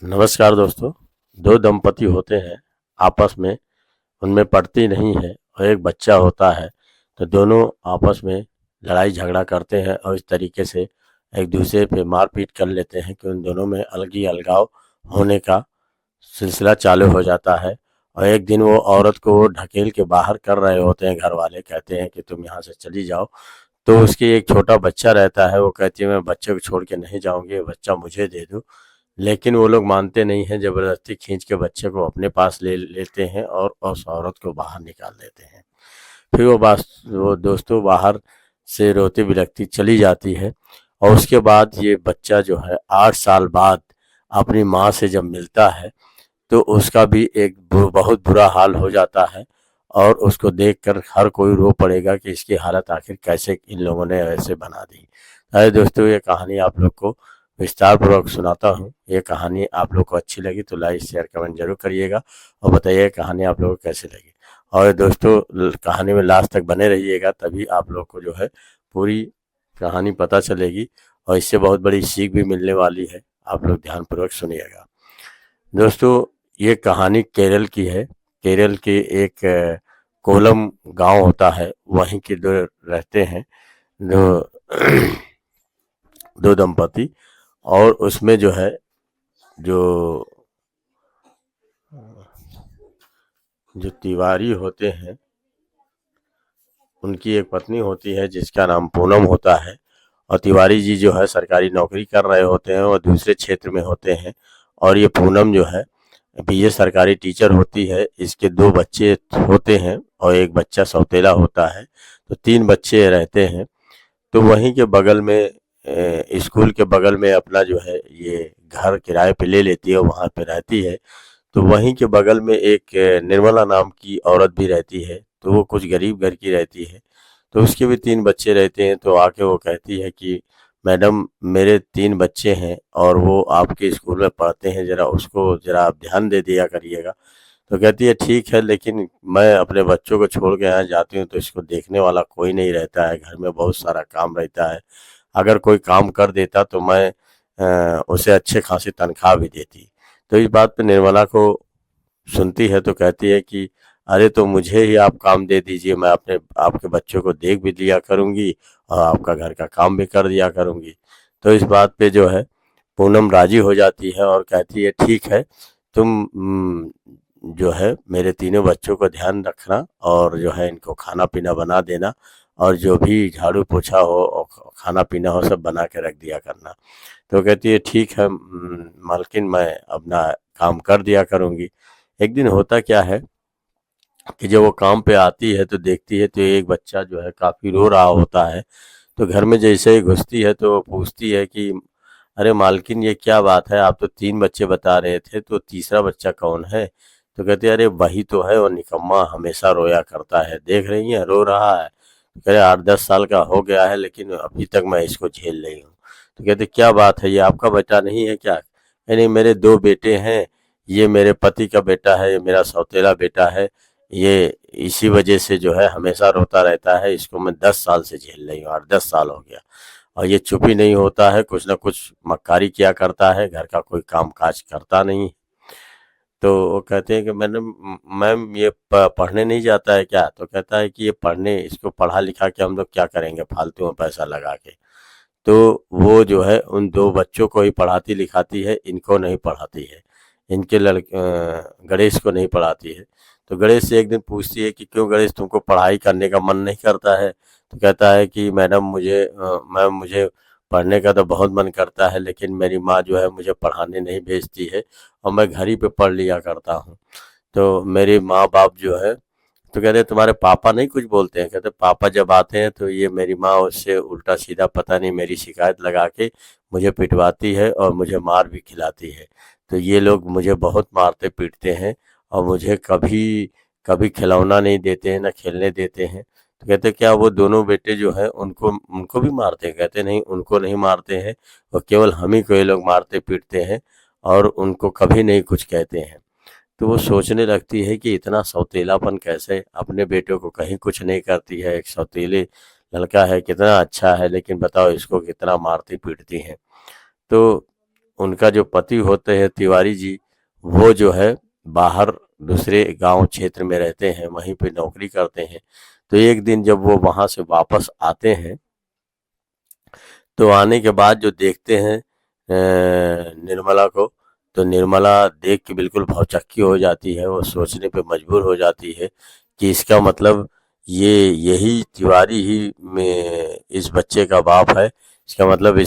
नमस्कार दोस्तों। दो दंपति होते हैं आपस में, उनमें पटती नहीं है और एक बच्चा होता है। तो दोनों आपस में लड़ाई झगड़ा करते हैं और इस तरीके से एक दूसरे पे मारपीट कर लेते हैं कि उन दोनों में अलगी अलगाव होने का सिलसिला चालू हो जाता है। और एक दिन वो औरत को वो ढकेल के बाहर कर रहे होते हैं, घर वाले कहते हैं कि तुम यहाँ से चली जाओ। तो उसकी एक छोटा बच्चा रहता है, वो कहती है मैं बच्चे को छोड़ के नहीं जाऊंगी, ये बच्चा मुझे दे दो। लेकिन वो लोग मानते नहीं हैं, जबरदस्ती खींच के बच्चे को अपने पास ले लेते हैं और उस औरत को बाहर निकाल देते हैं। फिर वो दोस्तों बाहर से रोती बिलखती चली जाती है। और उसके बाद ये बच्चा जो है 8 साल बाद अपनी माँ से जब मिलता है तो उसका भी एक बहुत बुरा हाल हो जाता है। और उसको देखकर हर कोई रो पड़ेगा कि इसकी हालत आखिर कैसे इन लोगों ने ऐसे बना दी। अरे दोस्तों, ये कहानी आप लोग को विस्तार पूर्वक सुनाता हूँ। ये कहानी आप लोग को अच्छी लगी तो लाइक शेयर कमेंट जरूर करिएगा और बताइए कहानी आप लोगों को कैसी लगी। और दोस्तों, कहानी में लास्ट तक बने रहिएगा, तभी आप लोग को जो है पूरी कहानी पता चलेगी और इससे बहुत बड़ी सीख भी मिलने वाली है। आप लोग ध्यानपूर्वक सुनिएगा। दोस्तों, ये कहानी केरल की है। केरल के एक कोलम गांव होता है, वहीं के दो रहते हैं, दो दो दंपति। और उसमें जो है जो जो तिवारी होते हैं, उनकी एक पत्नी होती है जिसका नाम पूनम होता है। और तिवारी जी जो है सरकारी नौकरी कर रहे होते हैं और दूसरे क्षेत्र में होते हैं। और ये पूनम जो है ये सरकारी टीचर होती है। इसके दो बच्चे होते हैं और एक बच्चा सौतेला होता है। तो 3 बच्चे रहते हैं। तो वहीं के बगल में स्कूल के बगल में अपना जो है ये घर किराए पे ले लेती है, वहाँ पे रहती है। तो वहीं के बगल में एक निर्मला नाम की औरत भी रहती है, तो वो कुछ गरीब घर की रहती है। तो उसके भी 3 बच्चे रहते हैं। तो आके वो कहती है कि मैडम, मेरे 3 बच्चे हैं और वो आपके स्कूल में पढ़ते हैं, ज़रा उसको ज़रा आप ध्यान दे दिया करिएगा। तो कहती है ठीक है, लेकिन मैं अपने बच्चों को छोड़ के यहाँ जाती हूँ तो इसको देखने वाला कोई नहीं रहता है, घर में बहुत सारा काम रहता है। अगर कोई काम कर देता तो मैं उसे अच्छे खासी तनख्वाह भी देती। तो इस बात पे निर्मला को सुनती है तो कहती है कि अरे, तो मुझे ही आप काम दे दीजिए, मैं अपने आपके बच्चों को देख भी लिया करूँगी और आपका घर का काम भी कर दिया करूँगी। तो इस बात पे जो है पूनम राजी हो जाती है और कहती है ठीक है, तुम जो है मेरे तीनों बच्चों को ध्यान रखना और जो है इनको खाना पीना बना देना, और जो भी झाड़ू पोछा हो और खाना पीना हो सब बना के रख दिया करना। तो कहती है ठीक है मालकिन, मैं अपना काम कर दिया करूँगी। एक दिन होता क्या है कि जब वो काम पे आती है तो देखती है तो एक बच्चा जो है काफ़ी रो रहा होता है। तो घर में जैसे ही घुसती है तो वो पूछती है कि अरे मालकिन, ये क्या बात है, आप तो 3 बच्चे बता रहे थे, तो तीसरा बच्चा कौन है? तो कहते अरे वही तो है, वो निकम्मा हमेशा रोया करता है, देख रही हैं रो रहा है। तो कह रहे 8-10 साल का हो गया है लेकिन अभी तक मैं इसको झेल रही हूँ। तो कहते क्या बात है, ये आपका बेटा नहीं है क्या? नहीं, मेरे 2 बेटे हैं, ये मेरे पति का बेटा है, ये मेरा सौतेला बेटा है। ये इसी वजह से जो है हमेशा रोता रहता है, इसको मैं 10 साल से झेल रही हूँ, 8-10 साल हो गया। और ये चुप ही नहीं होता है, कुछ ना कुछ मक्कारी किया करता है, घर का कोई काम काज करता नहीं। तो वो कहते हैं कि मैंने मैम, ये पढ़ने नहीं जाता है क्या? तो कहता है कि ये पढ़ने, इसको पढ़ा लिखा के हम लोग क्या करेंगे फालतू में पैसा लगा के। तो वो जो है उन 2 बच्चों को ही पढ़ाती लिखाती है, इनको नहीं पढ़ाती है। इनके गणेश को नहीं पढ़ाती है। तो गणेश से एक दिन पूछती है कि क्यों गणेश, तुमको पढ़ाई करने का मन नहीं करता है? तो कहता है कि मैडम, मैम, मुझे पढ़ने का तो बहुत मन करता है लेकिन मेरी माँ जो है मुझे पढ़ाने नहीं भेजती है और मैं घर ही पे पढ़ लिया करता हूँ। तो मेरे माँ बाप जो है, तो कहते तुम्हारे पापा नहीं कुछ बोलते हैं? कहते पापा जब आते हैं तो ये मेरी माँ उससे उल्टा सीधा पता नहीं मेरी शिकायत लगा के मुझे पिटवाती है और मुझे मार भी खिलाती है। तो ये लोग मुझे बहुत मारते पीटते हैं और मुझे कभी कभी खिलौना नहीं देते हैं, ना खेलने देते हैं। तो कहते क्या वो दोनों बेटे जो हैं उनको उनको भी मारते हैं? कहते नहीं, उनको नहीं मारते हैं, और केवल हम ही को ये लोग मारते पीटते हैं और उनको कभी नहीं कुछ कहते हैं। तो वो सोचने लगती है कि इतना सौतेलापन कैसे, अपने बेटों को कहीं कुछ नहीं करती है, एक सौतेले लड़का है, कितना अच्छा है, लेकिन बताओ इसको कितना मारती पीटती हैं। तो उनका जो पति होते हैं तिवारी जी, वो जो है बाहर दूसरे गांव क्षेत्र में रहते हैं, वहीं पे नौकरी करते हैं। तो एक दिन जब वो वहां से वापस आते हैं, तो आने के बाद जो देखते हैं निर्मला को, तो निर्मला देख के बिल्कुल भौचक्की हो जाती है। वो सोचने पे मजबूर हो जाती है कि इसका मतलब ये यही तिवारी ही में इस बच्चे का बाप है। इसका मतलब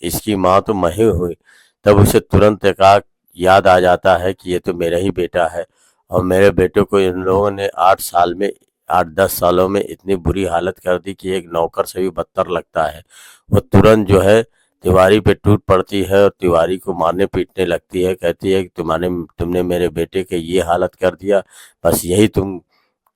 इसकी माँ तो मैं ही हुई। तब उसे तुरंत एकाएक याद आ जाता है कि ये तो मेरा ही बेटा है, और मेरे बेटे को इन लोगों ने 8 10 सालों में इतनी बुरी हालत कर दी कि एक नौकर से भी बदतर लगता है। वो तुरंत जो है तिवारी पे टूट पड़ती है और तिवारी को मारने पीटने लगती है। कहती है कि तुमने मेरे बेटे के ये हालत कर दिया, बस यही तुम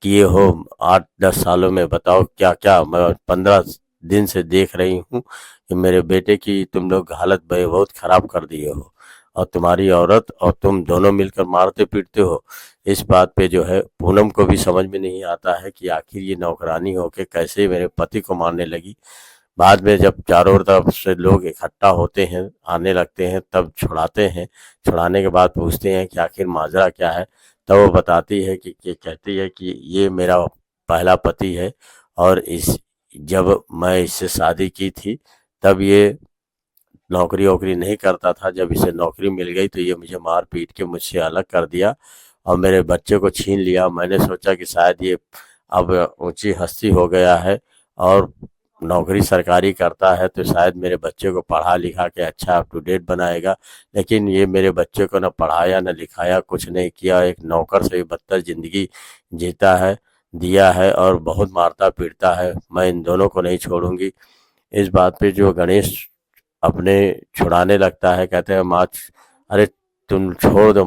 किए हो 8 10 सालों में। बताओ क्या क्या, मैं 15 दिन से देख रही हूँ कि मेरे बेटे की तुम लोग हालत बहुत खराब कर दिए हो, और तुम्हारी औरत और तुम दोनों मिलकर मारते पीटते हो। इस बात पे जो है पूनम को भी समझ में नहीं आता है कि आखिर ये नौकरानी होके कैसे मेरे पति को मारने लगी। बाद में जब चारों तरफ से लोग इकट्ठा होते हैं, आने लगते हैं, तब छुड़ाते हैं। छुड़ाने के बाद पूछते हैं कि आखिर माजरा क्या है। तब वो बताती है कि कहती है कि ये मेरा पहला पति है, और इस जब मैं इससे शादी की थी तब ये नौकरी वोकरी नहीं करता था। जब इसे नौकरी मिल गई तो ये मुझे मार पीट के मुझसे अलग कर दिया और मेरे बच्चे को छीन लिया। मैंने सोचा कि शायद ये अब ऊंची हस्ती हो गया है और नौकरी सरकारी करता है, तो शायद मेरे बच्चे को पढ़ा लिखा के अच्छा अप टू डेट बनाएगा। लेकिन ये मेरे बच्चे को न पढ़ाया न लिखाया, कुछ नहीं किया, एक नौकर से भी बदतर जिंदगी जीता है दिया है और बहुत मारता पीटता है। मैं इन दोनों को नहीं छोड़ूंगी। इस बात पे जो गणेश अपने छुड़ाने लगता है, कहते हैं अरे तुम छोड़ दो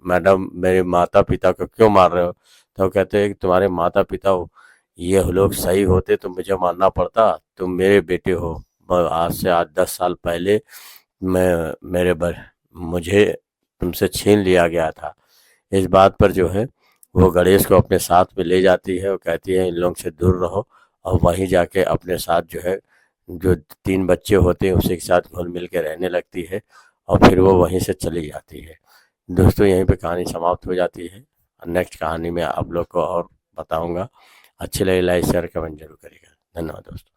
मैडम, मेरे माता पिता को क्यों मार रहे हो। तो कहते हैं कि तुम्हारे माता पिता ये लोग सही होते तो मुझे मारना पड़ता, तुम मेरे बेटे हो। आज से 8 10 साल पहले मैं मुझे तुमसे छीन लिया गया था। इस बात पर जो है वो गणेश को अपने साथ में ले जाती है और कहती है इन लोगों से दूर रहो, और वहीं जाके अपने साथ जो है जो 3 बच्चे होते हैं उसी के साथ घुल मिल के रहने लगती है, और फिर वो वहीं से चली जाती है। दोस्तों यहीं पे कहानी समाप्त हो जाती है। नेक्स्ट कहानी में आप लोग को और बताऊंगा। अच्छी लगे लाइक शेयर कमेंट जरूर करिएगा। धन्यवाद दोस्तों।